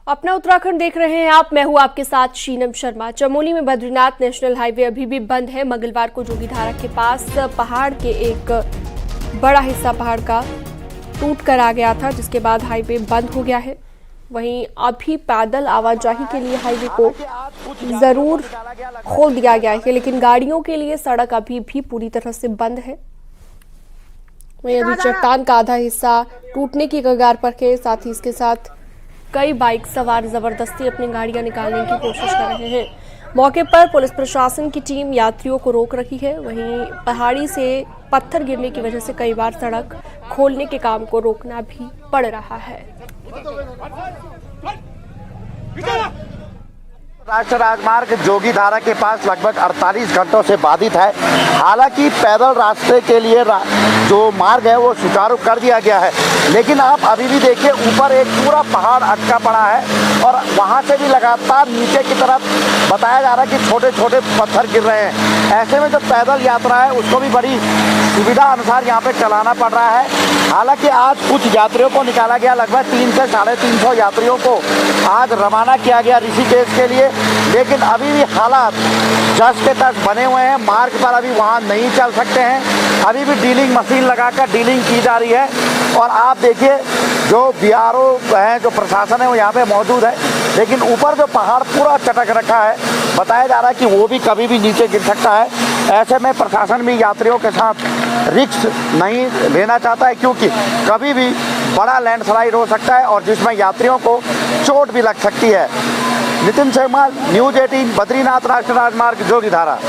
अपना उत्तराखंड देख रहे हैं आप। मैं हूं आपके साथ शीनम शर्मा। चमोली में बद्रीनाथ नेशनल हाईवे अभी भी बंद है। मंगलवार को जोगीधारा के पास पहाड़ के एक बड़ा हिस्सा पहाड़ का टूट कर आ गया था, जिसके बाद हाईवे बंद हो गया है। वहीं अभी पैदल आवाजाही के लिए हाईवे को जरूर खोल दिया गया है, लेकिन गाड़ियों के लिए सड़क अभी भी पूरी तरह से बंद है। वहीं अभी चट्टान का आधा हिस्सा टूटने की कगार पर है। साथ ही इसके साथ कई बाइक सवार जबरदस्ती अपनी गाड़ियां निकालने की कोशिश कर रहे हैं। मौके पर पुलिस प्रशासन की टीम यात्रियों को रोक रही है। वहीं पहाड़ी से पत्थर गिरने की वजह से कई बार सड़क खोलने के काम को रोकना भी पड़ रहा है। राष्ट्रीय राजमार्ग जोगीधारा के पास लगभग 48 घंटों से बाधित है। हालांकि पैदल रास्ते के लिए जो मार्ग है वो सुचारू कर दिया गया है, लेकिन आप अभी भी देखिए ऊपर एक पूरा पहाड़ अटका पड़ा है और वहां से भी लगातार नीचे की तरफ बताया जा रहा है कि छोटे छोटे पत्थर गिर रहे हैं। ऐसे में जो पैदल यात्रा है उसको भी बड़ी सुविधा अनुसार यहाँ पे चलाना पड़ रहा है। हालांकि आज कुछ यात्रियों को निकाला गया, लगभग 300 से 350 यात्रियों को आज रवाना किया गया ऋषिकेश के लिए, लेकिन अभी भी हालात जस के तस बने हुए हैं। मार्ग पर अभी वाहन नहीं चल सकते हैं। अभी भी डीलिंग मशीन लगाकर डीलिंग की जा रही है और आप देखिए जो बीआरओ है, जो प्रशासन है वो यहाँ पे मौजूद है, लेकिन ऊपर जो पहाड़ पूरा चटक रखा है, बताया जा रहा है कि वो भी कभी भी नीचे गिर सकता है। ऐसे में प्रशासन भी यात्रियों के साथ रिस्क नहीं लेना चाहता है, क्योंकि कभी भी बड़ा लैंडस्लाइड हो सकता है और जिसमें यात्रियों को चोट भी लग सकती है। नितिन शर्मा, न्यूज 18, बद्रीनाथ राष्ट्रीय राजमार्ग जोगीधारा।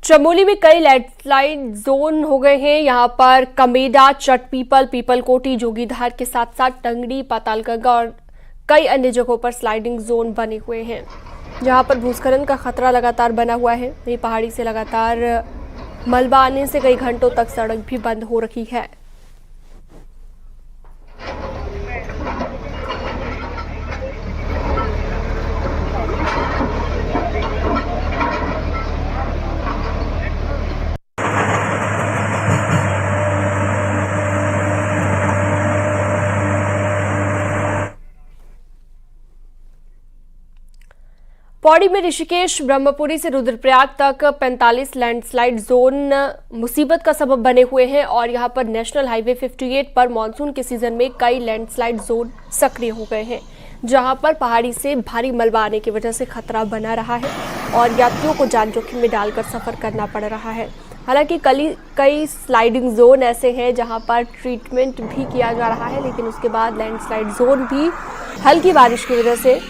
चमोली में कई लैंडस्लाइड जोन हो गए हैं। यहाँ पर कमेडा, चटपीपल, पीपलकोटी, जोगीधार के साथ साथ टंगड़ी, पातालगंगा और कई अन्य जगहों पर स्लाइडिंग जोन बने हुए हैं, जहाँ पर भूस्खलन का खतरा लगातार बना हुआ है। वहीं पहाड़ी से लगातार मलबा आने से कई घंटों तक सड़क भी बंद हो रही है। पौड़ी में ऋषिकेश ब्रह्मपुरी से रुद्रप्रयाग तक 45 लैंडस्लाइड जोन मुसीबत का सबब बने हुए हैं और यहां पर नेशनल हाईवे 58 पर मानसून के सीजन में कई लैंडस्लाइड जोन सक्रिय हो गए हैं, जहां पर पहाड़ी से भारी मलबा आने की वजह से खतरा बना रहा है और यात्रियों को जान जोखिम में डालकर सफर करना पड़ रहा है। हालांकि कई स्लाइडिंग जोन ऐसे हैं जहां पर ट्रीटमेंट भी किया जा रहा है, लेकिन उसके बाद लैंडस्लाइड जोन भी हल्की बारिश की वजह से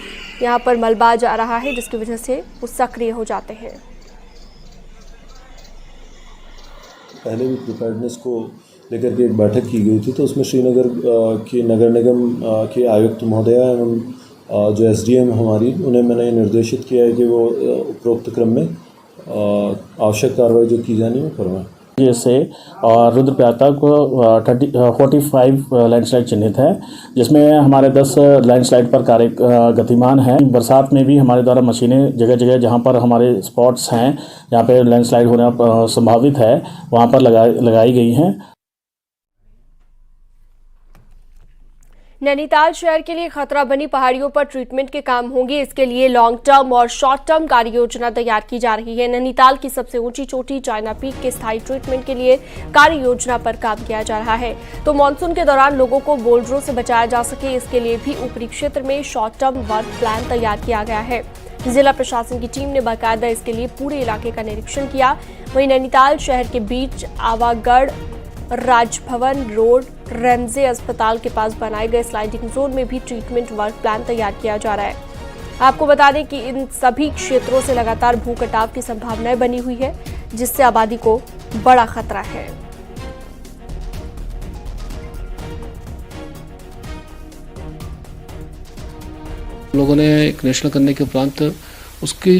यहाँ पर मलबा जा रहा है, जिसकी वजह से वो सक्रिय हो जाते हैं। पहले भी प्रिपेयर्डनेस को लेकर के एक बैठक की गई थी, तो उसमें श्रीनगर के नगर निगम के आयुक्त महोदया एवं जो एसडीएम हमारी, उन्हें मैंने निर्देशित किया है कि वो उपरोक्त क्रम में आवश्यक कार्रवाई जो की जानी है करवाएं। जैसे रुद्रप्रयाग तक 45 लैंडस्लाइड चिन्हित है, जिसमें हमारे 10 लैंडस्लाइड पर कार्य गतिमान है। बरसात में भी हमारे द्वारा मशीनें जगह जगह जहां पर हमारे स्पॉट्स हैं, जहां पे लैंडस्लाइड होना संभावित है, वहां पर लगाई गई हैं। नैनीताल शहर के लिए खतरा बनी पहाड़ियों पर ट्रीटमेंट के काम होंगे। इसके लिए लॉन्ग टर्म और शॉर्ट टर्म कार्य योजना तैयार की जा रही है। नैनीताल की सबसे ऊंची चोटी चाइना पीक के स्थायी ट्रीटमेंट के लिए कार्य योजना पर काम किया जा रहा है, तो मानसून के दौरान लोगों को बोल्डरों से बचाया जा सके, इसके लिए भी ऊपरी क्षेत्र में शॉर्ट टर्म वर्क प्लान तैयार किया गया है। जिला प्रशासन की टीम ने बाकायदा इसके लिए पूरे इलाके का निरीक्षण किया। वहीं नैनीताल शहर के बीच आवागढ़, राजभवन रोड, रेमजे अस्पताल के पास बनाए गए स्लाइडिंग जोन में भी ट्रीटमेंट वर्क प्लान तैयार किया जा रहा है। आपको बता दें कि इन सभी क्षेत्रों से लगातार भू कटाव की संभावनाएं बनी हुई है, जिससे आबादी को बड़ा खतरा है। लोगों ने एक नेशनल करने के उपरांत उसके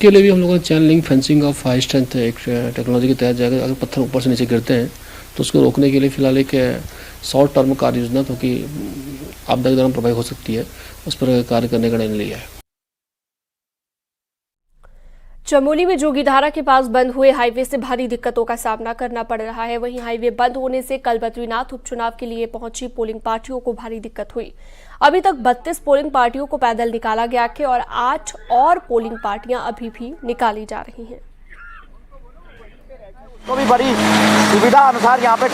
लिए भी हम लोगों ने chain link fencing of high strength एक टेक्नोलॉजी के तहत जाकर अगर पत्थर ऊपर से नीचे गिरते हैं तो उसको रोकने के लिए फिलहाल एक शॉर्ट टर्म कार्य योजना, क्योंकि आपदा के दौरान प्रभावित हो सकती है, उस पर कार्य करने का निर्णय लिया है। चमोली में जोगीधारा के पास बंद हुए हाईवे से भारी दिक्कतों का सामना करना पड़ रहा है। वहीं हाईवे बंद होने से कल बद्रीनाथ उपचुनाव के लिए पहुंची पोलिंग पार्टियों को भारी दिक्कत हुई। अभी तक 32 पोलिंग पार्टियों को पैदल निकाला गया है और 8 और पोलिंग पार्टियां अभी भी निकाली जा रही हैं। तो भी बड़ी सुविधा अनुसार यहाँ पे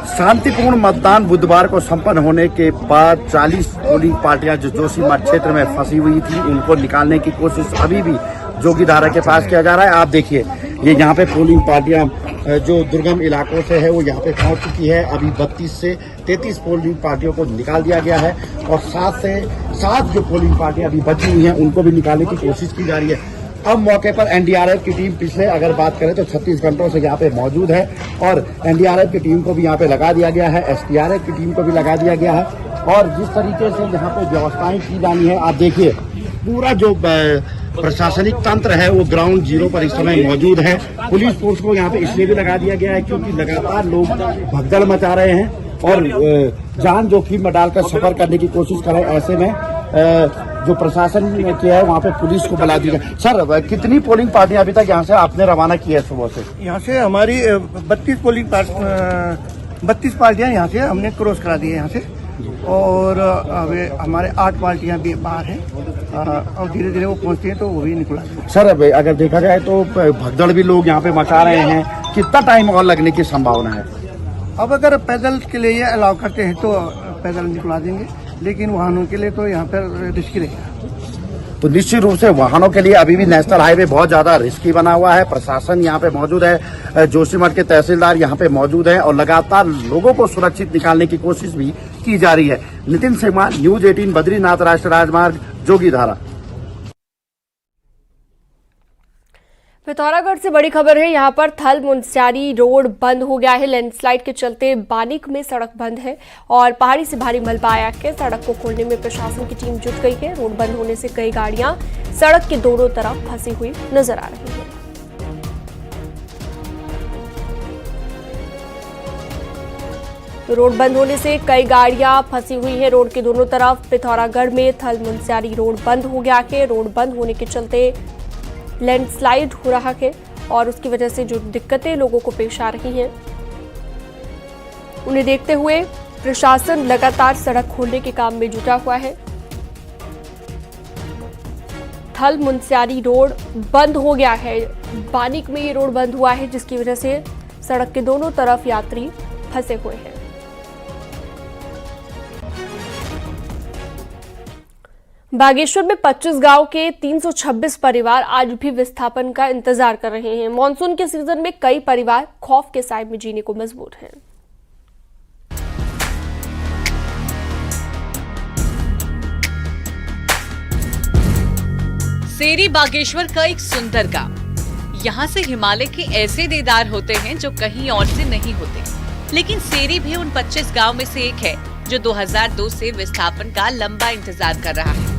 शांतिपूर्ण मतदान बुधवार को संपन्न होने के बाद 40 पोलिंग पार्टियां जो जोशीमठ क्षेत्र में फंसी हुई थी उनको निकालने की कोशिश अभी भी जोगीधारा के पास किया जा रहा है। आप देखिए ये यहाँ पे पोलिंग पार्टियां जो दुर्गम इलाकों से है वो यहाँ पे पहुंच चुकी है। अभी 32 से 33 पोलिंग पार्टियों को निकाल दिया गया है और 7 से 7 जो पोलिंग पार्टियां अभी बची हुई हैं उनको भी निकालने की कोशिश की जा रही है। अब मौके पर एनडीआरएफ की टीम पिछले अगर बात करें तो 36 घंटों से यहाँ पे मौजूद है और एनडीआरएफ की टीम को भी यहाँ पे लगा दिया गया है, एसडीआरएफ की टीम को भी लगा दिया गया है और जिस तरीके से यहाँ पे व्यवस्थाएं की जानी है आप देखिए पूरा जो प्रशासनिक तंत्र है वो ग्राउंड जीरो पर इस समय मौजूद है। पुलिस फोर्स को यहाँ पे इसलिए भी लगा दिया गया है क्योंकि लगातार लोग भगदड़ मचा रहे हैं और जान जोखिम में डालकर सफर करने की कोशिश कर रहे हैं। ऐसे में जो प्रशासन ने किया है वहाँ पे पुलिस को बुला दिया। सर कितनी पोलिंग पार्टियां अभी तक यहाँ से आपने रवाना की है सुबह से? यहाँ से हमारी 32 पार्टियां यहाँ से हमने क्रॉस करा दी है यहाँ से और अभी हमारे 8 पार्टियां भी बाहर हैं और धीरे धीरे वो पहुँचती हैं तो वो भी निकला। सर अगर देखा जाए तो भगदड़ भी लोग यहाँ पे मचा रहे हैं, कितना टाइम और लगने की संभावना है? अब अगर पैदल के लिए ये अलाउ करते हैं तो पैदल निकला देंगे, लेकिन वाहनों के लिए तो यहाँ पर रिस्की रहेगा। तो निश्चित रूप से वाहनों के लिए अभी भी नेशनल हाईवे बहुत ज्यादा रिस्की बना हुआ है। प्रशासन यहाँ पे मौजूद है, जोशीमठ के तहसीलदार यहाँ पे मौजूद हैं और लगातार लोगों को सुरक्षित निकालने की कोशिश भी की जा रही है। नितिन सिंह, न्यूज 18, बद्रीनाथ राष्ट्रीय राजमार्ग, जोगीधारा। पिथौरागढ़ से बड़ी खबर है। यहाँ पर थल मुनस्यारी रोड बंद हो गया है। लैंडस्लाइड के चलते बानिक में सड़क बंद है और पहाड़ी से भारी मलबा आया है। सड़क को खोलने में प्रशासन की टीम जुट गई है। रोड बंद होने से कई गाड़ियां सड़क के दोनों तरफ फंसी हुई नजर आ रही हैं। तो रोड बंद होने से कई गाड़ियां फंसी हुई हैं रोड के दोनों तरफ। पिथौरागढ़ में थल मुनस्यारी रोड बंद हो गया है। रोड बंद होने के चलते लैंडस्लाइड हो रहा है और उसकी वजह से जो दिक्कतें लोगों को पेश आ रही हैं उन्हें देखते हुए प्रशासन लगातार सड़क खोलने के काम में जुटा हुआ है। थल मुनस्यारी रोड बंद हो गया है। बानिक में ये रोड बंद हुआ है जिसकी वजह से सड़क के दोनों तरफ यात्री फंसे हुए हैं। बागेश्वर में 25 गांव के 326 परिवार आज भी विस्थापन का इंतजार कर रहे हैं। मानसून के सीजन में कई परिवार खौफ के साए में जीने को मजबूर हैं। सेरी बागेश्वर का एक सुंदर गांव। यहाँ से हिमालय के ऐसे देदार होते हैं जो कहीं और से नहीं होते। लेकिन सेरी भी उन 25 गांव में से एक है जो 2002 से विस्थापन का लंबा इंतजार कर रहा है।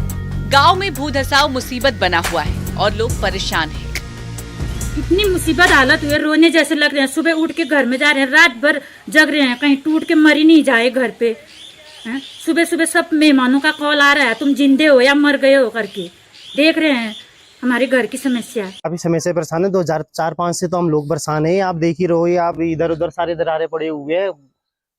गांव में भूधसाव मुसीबत बना हुआ है और लोग परेशान हैं। इतनी मुसीबत हालत हुई है, रोने जैसे लग रहे हैं। सुबह उठ के घर में जा रहे हैं, रात भर जग रहे हैं, कहीं टूट के मरी नहीं जाए घर पे। सुबह सुबह सब मेहमानों का कॉल आ रहा है, तुम जिंदे हो या मर गए हो करके। देख रहे हैं हमारे घर की समस्या। अभी समय से परेशान है। 2004-05 से तो हम लोग परेशान है। आप देख ही रहो, ये आप इधर उधर सारे दरारे पड़े हुए हैं।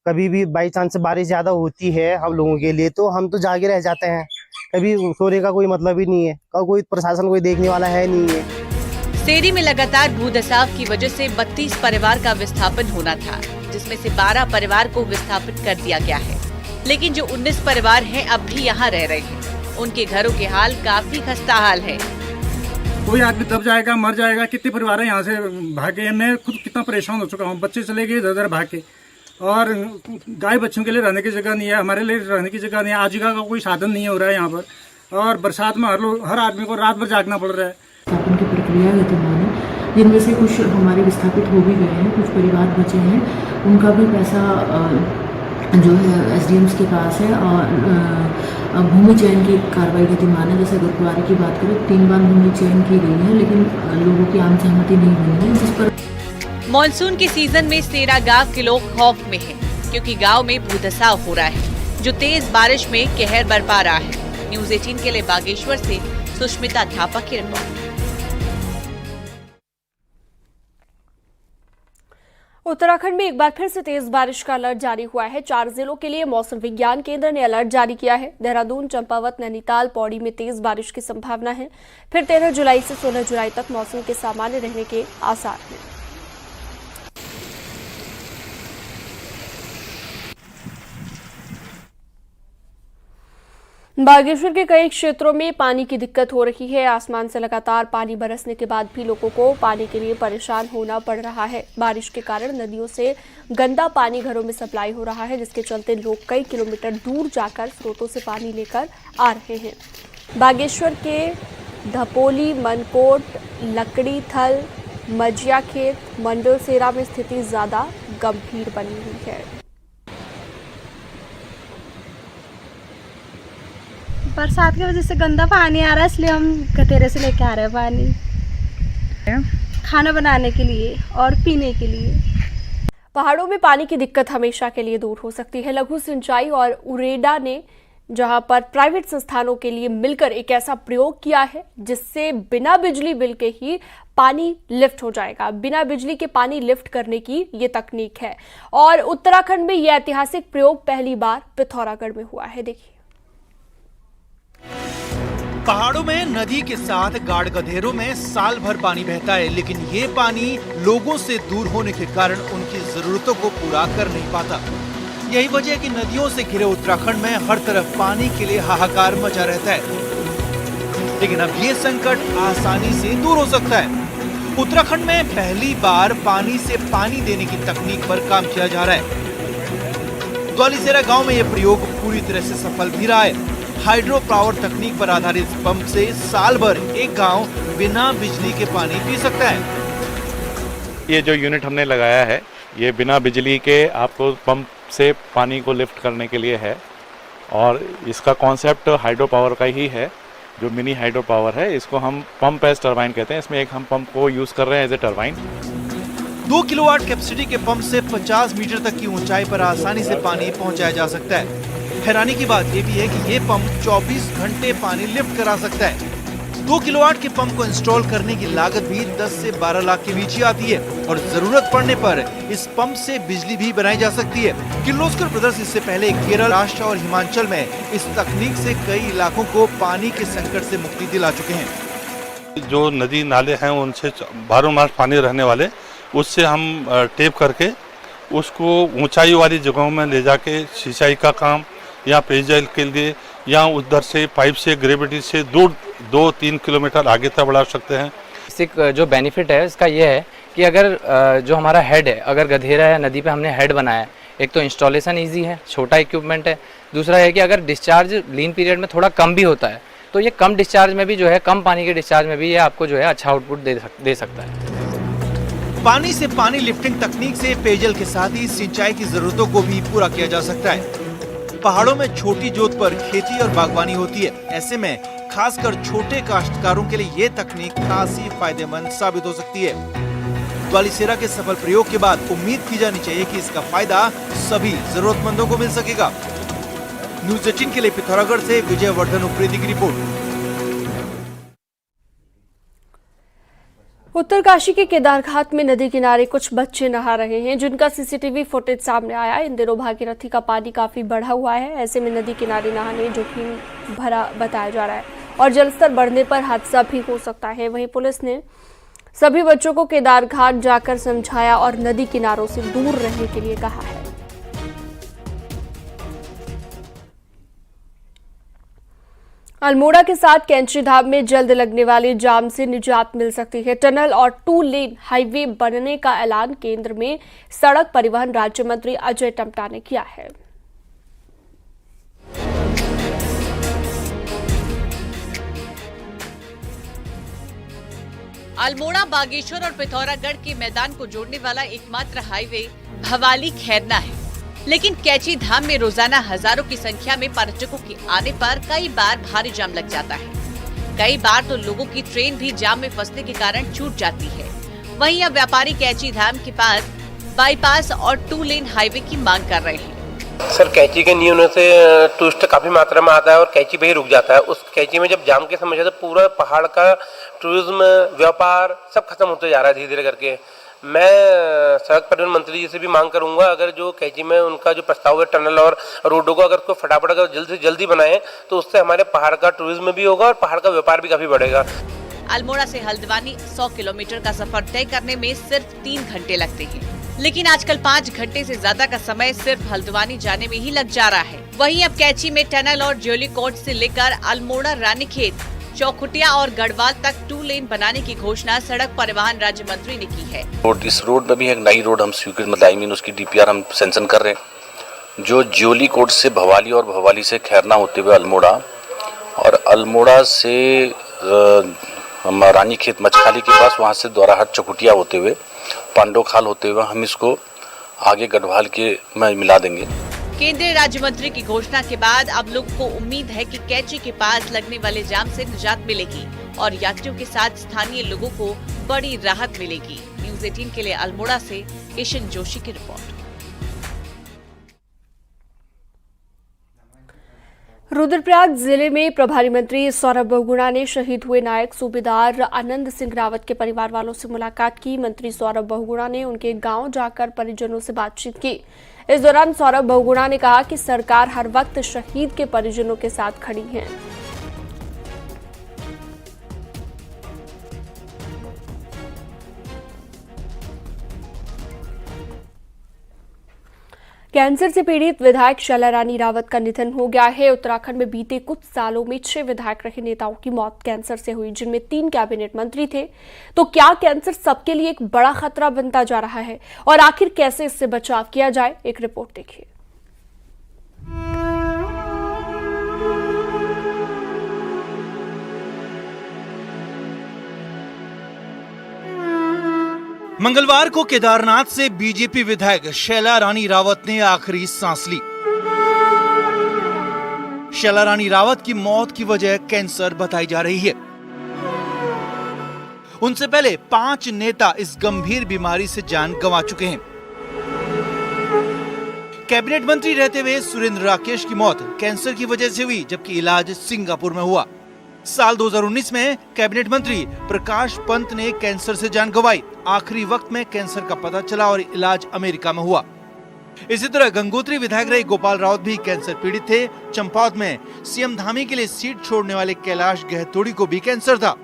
कभी भी बाई चांस बारिश ज्यादा होती है हम लोगों के लिए तो हम तो जागे रह जाते हैं। कभी सोने का कोई मतलब ही नहीं है, कोई प्रशासन कोई देखने वाला है नहीं है। सेरी में लगातार भूधसाव की वजह से 32 परिवार का विस्थापन होना था, जिसमें से 12 परिवार को विस्थापित कर दिया गया है। लेकिन जो 19 परिवार हैं अब भी यहाँ रह रहे हैं। उनके घरों के हाल काफी खस्ता हाल है। कोई आदमी दब जाएगा, मर जाएगा। कितने परिवार है यहाँ से भागे। मैं खुद कितना परेशान हो चुका हूँ। बच्चे चले गए इधर भाग के और गाय बच्चों के लिए रहने की जगह नहीं है, हमारे लिए रहने की जगह नहीं है, आजीविका का कोई साधन नहीं हो रहा है यहाँ पर। और बरसात में हर आदमी को रात भर जागना पड़ रहा है। विस्थापन की प्रक्रिया गतिमान है, जिनमें से कुछ हमारे विस्थापित हो भी गए हैं, कुछ परिवार बचे हैं। उनका भी पैसा जो है एसडीएम्स के पास है और भूमि चयन की कार्रवाई गतिमान है। जैसे गुरुद्वारे की बात करें 3 बार भूमि चयन की गई है, लेकिन लोगों की आम सहमति नहीं हुई है, जिस पर मॉनसून के सीजन में सेरा गांव के लोग खौफ में हैं, क्योंकि गांव में भूधसाव हो रहा है जो तेज बारिश में कहर बरपा रहा है। न्यूज 18 के लिए बागेश्वर से सुष्मिता थापा की रिपोर्ट। उत्तराखंड में एक बार फिर से तेज बारिश का अलर्ट जारी हुआ है। 4 जिलों के लिए मौसम विज्ञान केंद्र ने अलर्ट जारी किया है। देहरादून, चंपावत, नैनीताल, पौड़ी में तेज बारिश की संभावना है। फिर 13 जुलाई से 16 जुलाई तक मौसम के सामान्य रहने के आसार हैं। बागेश्वर के कई क्षेत्रों में पानी की दिक्कत हो रही है। आसमान से लगातार पानी बरसने के बाद भी लोगों को पानी के लिए परेशान होना पड़ रहा है। बारिश के कारण नदियों से गंदा पानी घरों में सप्लाई हो रहा है, जिसके चलते लोग कई किलोमीटर दूर जाकर स्रोतों से पानी लेकर आ रहे हैं। बागेश्वर के धपोली, मनकोट, लकड़ी थल, मजिया खेत, मंडलसेरा में स्थिति ज्यादा गंभीर बनी हुई है। बरसात की वजह से गंदा पानी आ रहा है, इसलिए हम गतेरे से लेके आ रहे हैं पानी खाना बनाने के लिए और पीने के लिए। पहाड़ों में पानी की दिक्कत हमेशा के लिए दूर हो सकती है। लघु सिंचाई और उरेडा ने जहां पर प्राइवेट संस्थानों के लिए मिलकर एक ऐसा प्रयोग किया है जिससे बिना बिजली बिल के ही पानी लिफ्ट हो जाएगा। बिना बिजली के पानी लिफ्ट करने की ये तकनीक है और उत्तराखंड में यह ऐतिहासिक प्रयोग पहली बार पिथौरागढ़ में हुआ है। देखिए, पहाड़ों में नदी के साथ गाढ़ गधेरों में साल भर पानी बहता है, लेकिन ये पानी लोगों से दूर होने के कारण उनकी जरूरतों को पूरा कर नहीं पाता। यही वजह है कि नदियों से घिरे उत्तराखंड में हर तरफ पानी के लिए हाहाकार मचा रहता है, लेकिन अब ये संकट आसानी से दूर हो सकता है। उत्तराखंड में पहली बार पानी से पानी देने की तकनीक पर काम किया जा रहा है। द्वालीसेरा गांव में यह प्रयोग पूरी तरह से सफल भी रहा है। हाइड्रो पावर तकनीक पर आधारित पंप से साल भर एक गांव बिना बिजली के पानी पी सकता है। ये जो यूनिट हमने लगाया है, ये बिना बिजली के आपको पंप से पानी को लिफ्ट करने के लिए है और इसका कॉन्सेप्ट हाइड्रो पावर का ही है, जो मिनी हाइड्रो पावर है। इसको हम पंप एज टरबाइन कहते हैं। इसमें एक हम पंप को यूज कर रहे हैं as a turbine. 2 kilowatt capacity के पंप से 50 मीटर तक की ऊंचाई पर आसानी से पानी पहुंचाया जा सकता है। हैरानी की बात यह भी है कि ये पंप 24 घंटे पानी लिफ्ट करा सकता है। 2 किलोवाट के पंप को इंस्टॉल करने की लागत भी 10 से 12 लाख के बीच ही आती है और जरूरत पड़ने पर इस पंप से बिजली भी बनाई जा सकती है। किर्लोस्कर ब्रदर्स इससे पहले केरल, महाराष्ट्र और हिमाचल में इस तकनीक से कई इलाकों को पानी के संकट से मुक्ति दिला चुके हैं। जो नदी नाले हैं उनसे 12 मास पानी रहने वाले, उससे हम टेप करके उसको ऊंचाई वाली जगहों में ले जाके सिंचाई का काम या पेयजल के लिए या उधर से पाइप से ग्रेविटी से दूर 2-3 किलोमीटर आगे तक बढ़ा सकते हैं। इससे जो बेनिफिट है इसका ये है कि अगर जो हमारा हेड है, अगर गधेरा है नदी पे हमने हेड बनाया है, एक तो इंस्टॉलेशन इजी है, छोटा इक्विपमेंट है। दूसरा है कि अगर डिस्चार्ज लीन पीरियड में थोड़ा कम भी होता है तो ये कम डिस्चार्ज में भी जो है, कम पानी के डिस्चार्ज में भी ये आपको जो है अच्छा आउटपुट दे सकता है। पानी से पानी लिफ्टिंग तकनीक से पेयजल के साथ ही सिंचाई की जरूरतों को भी पूरा किया जा सकता है। पहाड़ों में छोटी जोत पर खेती और बागवानी होती है। ऐसे में खासकर छोटे काश्तकारों के लिए ये तकनीक खासी फायदेमंद साबित हो सकती है। द्वालीसेरा के सफल प्रयोग के बाद उम्मीद की जानी चाहिए कि इसका फायदा सभी जरूरतमंदों को मिल सकेगा। न्यूज़ 18 के लिए पिथौरागढ़ से विजय वर्धन उप्रेती की रिपोर्ट। उत्तरकाशी के केदारघाट में नदी किनारे कुछ बच्चे नहा रहे हैं, जिनका सीसीटीवी फुटेज सामने आया। इन दिनों भागीरथी का पानी काफी बढ़ा हुआ है। ऐसे में नदी किनारे नहाने जोखिम भरा बताया जा रहा है और जलस्तर बढ़ने पर हादसा भी हो सकता है। वहीं पुलिस ने सभी बच्चों को केदारघाट जाकर समझाया और नदी किनारों से दूर रहने के लिए कहा है। अल्मोड़ा के साथ कैंची धाम में जल्द लगने वाले जाम से निजात मिल सकती है। टनल और 2 लेन हाईवे बनने का ऐलान केंद्र में सड़क परिवहन राज्य मंत्री अजय टम्टा ने किया है। अल्मोड़ा, बागेश्वर और पिथौरागढ़ के मैदान को जोड़ने वाला एकमात्र हाईवे भवाली खैरना है, लेकिन कैची धाम में रोजाना हजारों की संख्या में पर्यटकों के आने पर कई बार भारी जाम लग जाता है। कई बार तो लोगों की ट्रेन भी जाम में फंसने के कारण छूट जाती है। वहीं अब व्यापारी कैची धाम के पास बाईपास और 2 लेन हाईवे की मांग कर रहे हैं। सर, कैची के नहीं होने से टूरिस्ट काफी मात्रा में आता है और कैची पे ही रुक जाता है। उस कैची में जब जाम की समस्या तो पूरा पहाड़ का टूरिज्म, व्यापार सब खत्म होते जा रहा है धीरे धीरे करके। मैं सड़क परिवहन मंत्री जी से भी मांग करूंगा, अगर जो कैची में उनका जो प्रस्ताव है टनल और रोडों को अगर उसको फटाफट अगर जल्द से जल्दी बनाए तो उससे हमारे पहाड़ का टूरिज्म भी होगा और पहाड़ का व्यापार भी काफी बढ़ेगा। अल्मोड़ा से हल्द्वानी 100 किलोमीटर का सफर तय करने में सिर्फ 3 घंटे लगते हैं, लेकिन आजकल 5 घंटे से ज्यादा का समय सिर्फ हल्द्वानी जाने में ही लग जा रहा है। वहीं अब कैची में टनल और ज्योली कोट से लेकर अल्मोड़ा, रानीखेत, चौखुटिया और गढ़वाल तक 2 लेन बनाने की घोषणा सड़क परिवहन राज्य मंत्री ने की है। इस रोड में भी एक नई रोड हम स्वीकृत मतलब उसकी DPR हम सेंक्शन कर रहे हैं, जो ज्योली कोट से भवाली और भवाली से खैरना होते हुए अल्मोड़ा और अल्मोड़ा से रानीखेत मचखाली के पास वहाँ से द्वाराहाट चौखुटिया होते हुए पांडोखाल होते हुए हम इसको आगे गढ़वाल के में मिला देंगे। केंद्रीय राज्य मंत्री की घोषणा के बाद अब लोगों को उम्मीद है कि कैची के पास लगने वाले जाम से निजात मिलेगी और यात्रियों के साथ स्थानीय लोगों को बड़ी राहत मिलेगी। न्यूज़ 18 के लिए अल्मोड़ा से किशन जोशी की रिपोर्ट। रुद्रप्रयाग जिले में प्रभारी मंत्री सौरभ बहुगुणा ने शहीद हुए नायक सूबेदार आनंद सिंह रावत के परिवार वालों से मुलाकात की। मंत्री सौरभ बहुगुणा ने उनके गांव जाकर परिजनों से बातचीत की। इस दौरान सौरभ बहुगुणा ने कहा कि सरकार हर वक्त शहीद के परिजनों के साथ खड़ी है। कैंसर से पीड़ित विधायक शैला रानी रावत का निधन हो गया है। उत्तराखंड में बीते कुछ सालों में 6 विधायक रहे नेताओं की मौत कैंसर से हुई, जिनमें 3 कैबिनेट मंत्री थे। तो क्या कैंसर सबके लिए एक बड़ा खतरा बनता जा रहा है और आखिर कैसे इससे बचाव किया जाए, एक रिपोर्ट देखिए। मंगलवार को केदारनाथ से बीजेपी विधायक शैला रानी रावत ने आखिरी सांस ली। शैला रानी रावत की मौत की वजह कैंसर बताई जा रही है। उनसे पहले 5 नेता इस गंभीर बीमारी से जान गंवा चुके हैं। कैबिनेट मंत्री रहते हुए सुरेंद्र राकेश की मौत कैंसर की वजह से हुई, जबकि इलाज सिंगापुर में हुआ। साल 2019 में कैबिनेट मंत्री प्रकाश पंत ने कैंसर से जान गंवाई। आखिरी वक्त में कैंसर का पता चला और इलाज अमेरिका में हुआ। इसी तरह गंगोत्री विधायक रहे गोपाल राउत भी कैंसर पीड़ित थे। चंपावत में सीएम धामी के लिए सीट छोड़ने वाले कैलाश गहतोड़ी को भी कैंसर था।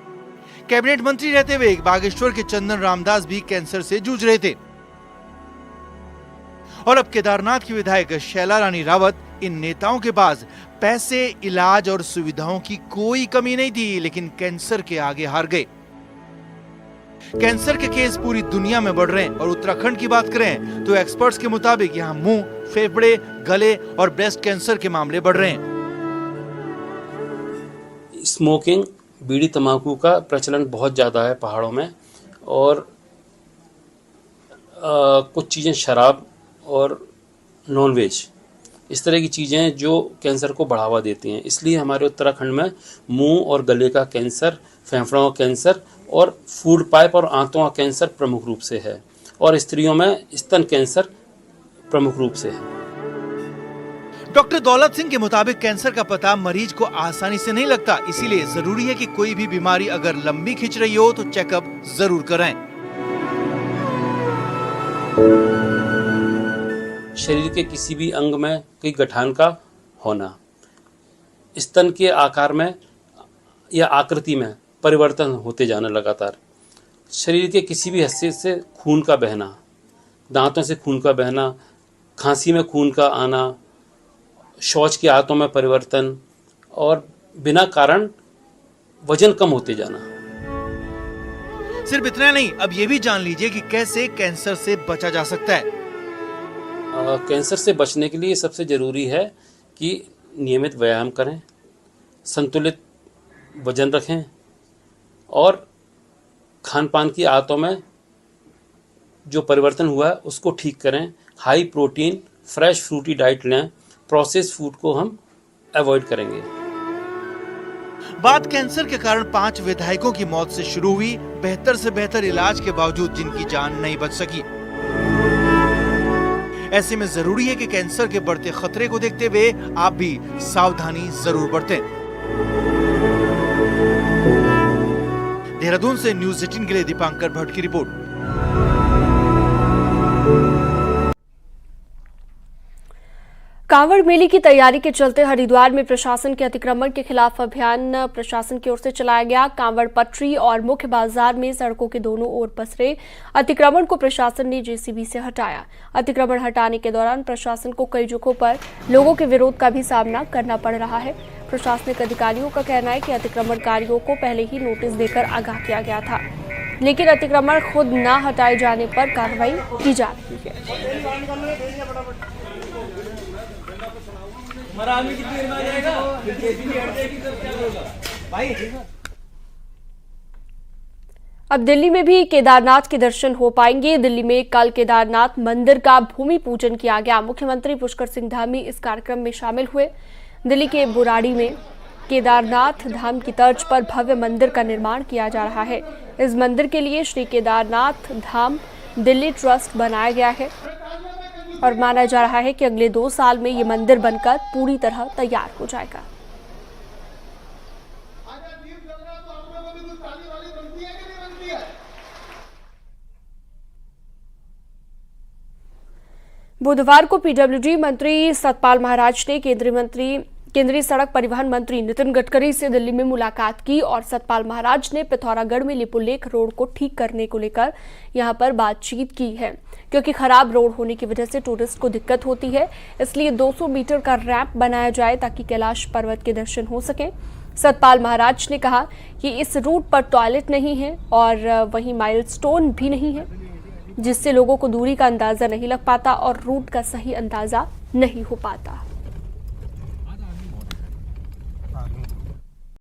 कैबिनेट मंत्री रहते हुए बागेश्वर के चंदन रामदास भी कैंसर से जूझ रहे थे। और अब केदारनाथ की विधायक शैला रानी रावत, इन नेताओं के पास पैसे, इलाज और सुविधाओं की कोई कमी नहीं थी, लेकिन कैंसर के आगे हार गए। कैंसर के केस पूरी दुनिया में बढ़ रहे हैं और उत्तराखंड की बात करें तो एक्सपर्ट्स के मुताबिक यहाँ मुंह, फेफड़े, गले और ब्रेस्ट कैंसर के मामले बढ़ रहे हैं। स्मोकिंग, बीड़ी तंबाकू का प्रचलन बहुत ज़्यादा है पहाड़ों में, और कुछ चीज़ें शराब और नॉनवेज, इस तरह की चीज़ें जो कैंसर को बढ़ावा देती हैं। इसलिए हमारे उत्तराखंड में मुंह और गले का कैंसर, फेफड़ों का कैंसर और फूड पाइप और आंतों का कैंसर प्रमुख रूप से है, और स्त्रियों में स्तन कैंसर प्रमुख रूप से है। डॉक्टर दौलत सिंह के मुताबिक कैंसर का पता मरीज को आसानी से नहीं लगता, इसीलिए जरूरी है कि कोई भी बीमारी अगर लंबी खिंच रही हो तो चेकअप जरूर कराएं। शरीर के किसी भी अंग में कोई गठान का होना, स्तन के आकार में या आकृति में परिवर्तन होते जाना लगातार, शरीर के किसी भी हिस्से से खून का बहना, दांतों से खून का बहना, खांसी में खून का आना, शौच के आंतों में परिवर्तन और बिना कारण वजन कम होते जाना। सिर्फ इतना नहीं, अब ये भी जान लीजिए कि कैसे कैंसर से बचा जा सकता है। कैंसर से बचने के लिए सबसे ज़रूरी है कि नियमित व्यायाम करें, संतुलित वजन रखें और खान पान की आदतों में जो परिवर्तन हुआ है उसको ठीक करें। High protein, fresh fruity diet लें, प्रोसेस्ड फूड को हम अवॉइड करेंगे। बात कैंसर के कारण 5 विधायकों की मौत से शुरू हुई। बेहतर से बेहतर इलाज के बावजूद जिनकी जान नहीं बच सकी। ऐसे में जरूरी है कि कैंसर के बढ़ते खतरे को देखते हुए आप भी सावधानी जरूर बरतें। देहरादून से न्यूज़ 18 के लिए दीपांकर भट्ट की रिपोर्ट। कांवड़ मेले की तैयारी के चलते हरिद्वार में प्रशासन के अतिक्रमण के खिलाफ अभियान प्रशासन की ओर से चलाया गया। कांवड़ पटरी और मुख्य बाजार में सड़कों के दोनों ओर पसरे अतिक्रमण को प्रशासन ने जेसीबी से हटाया। अतिक्रमण हटाने के दौरान प्रशासन को कई जगहों पर लोगों के विरोध का भी सामना करना पड़ रहा है। प्रशासनिक अधिकारियों का कहना है कि अतिक्रमणकारियों को पहले ही नोटिस देकर आगाह किया गया था, लेकिन अतिक्रमण खुद न हटाए जाने पर कार्रवाई की जा रही है। अब दिल्ली में भी केदारनाथ के दर्शन हो पाएंगे। दिल्ली में कल केदारनाथ मंदिर का भूमि पूजन किया गया। मुख्यमंत्री पुष्कर सिंह धामी इस कार्यक्रम में शामिल हुए। दिल्ली के बुराड़ी में केदारनाथ धाम की तर्ज पर भव्य मंदिर का निर्माण किया जा रहा है। इस मंदिर के लिए श्री केदारनाथ धाम दिल्ली ट्रस्ट बनाया गया है और माना जा रहा है कि अगले 2 साल में ये मंदिर बनकर पूरी तरह तैयार हो जाएगा। बुधवार को पीडब्ल्यूडी मंत्री सतपाल महाराज ने केंद्रीय सड़क परिवहन मंत्री नितिन गडकरी से दिल्ली में मुलाकात की और सतपाल महाराज ने पिथौरागढ़ में लिपुलेख रोड को ठीक करने को लेकर यहां पर बातचीत की है, क्योंकि खराब रोड होने की वजह से टूरिस्ट को दिक्कत होती है। इसलिए 200 मीटर का रैंप बनाया जाए ताकि कैलाश पर्वत के दर्शन हो सके। सतपाल महाराज ने कहा कि इस रूट पर टॉयलेट नहीं है और वहीं माइलस्टोन भी नहीं है, जिससे लोगों को दूरी का अंदाजा नहीं लग पाता और रूट का सही अंदाजा नहीं हो पाता।